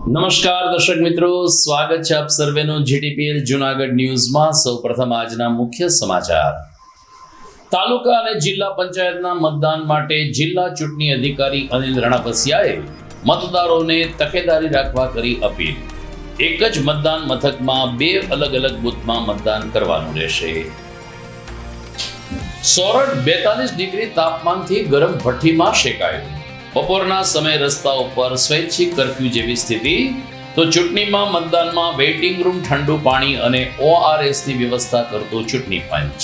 નમસ્કાર દર્શક મિત્રો, સ્વાગત છે આપ સર્વેનું જીટીપીએલ જૂનાગઢ ન્યૂઝમાં। સૌપ્રથમ આજના મુખ્ય સમાચાર। તાલુકા અને જિલ્લા પંચાયતના મતદાન માટે જિલ્લા ચૂંટણી અધિકારી અનિલ રણાપસિયાએ મતદારોને તકેદારી રાખવા કરી અપીલ। એક જ મતદાન મથકમાં 2 અલગ અલગ બૂથમાં મતદાન કરવાનું રહેશે। સોરઠ 42 ડિગ્રી તાપમાનથી ગરમ ભઠ્ઠીમાં શેકાયું। બપોરના સમયે રસ્તા ઉપર સ્વૈચ્છિક કર્ફ્યુ જેવી સ્થિતિ, તો ચૂંટણીમાં મતદાનમાં વેઇટિંગ રૂમ, ઠંડુ પાણી અને ORSની વ્યવસ્થા કરતો ચૂંટણી પંચ।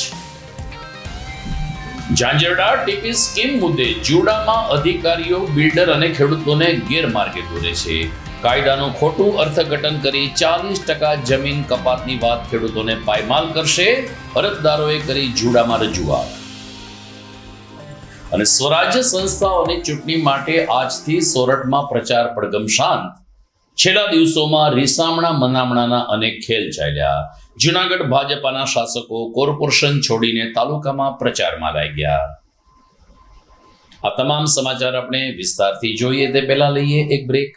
ઝાંઝરડા ટીપી સ્કીમ મુદ્દે જીવડામાં અધિકારીઓ બિલ્ડર અને ખેડૂતોને ગેરમાર્ગે દોરે છે। કાયદાનું ખોટું અર્થઘટન કરી 40% જમીન કપાતની વાત ખેડૂતોને પાયમાલ કરશે। અરજદારોએ કરી જીવડામાં રજૂઆત। અને સ્વરાજ્ય સંસ્થાઓની ચૂંટણી માટે આજથી સોરઠમાં પ્રચાર પડઘમ શાંત। છેલ્લા દિવસોમાં રીસામણા મનામણાના અનેક ખેલ ચાલ્યા। જૂનાગઢ ભાજપાના શાસકો કોર્પોરેશન છોડીને તાલુકામાં પ્રચારમાં લાગ્યા। આ તમામ સમાચાર આપણે વિસ્તારથી જોઈએ તે પહેલા લઈએ એક બ્રેક।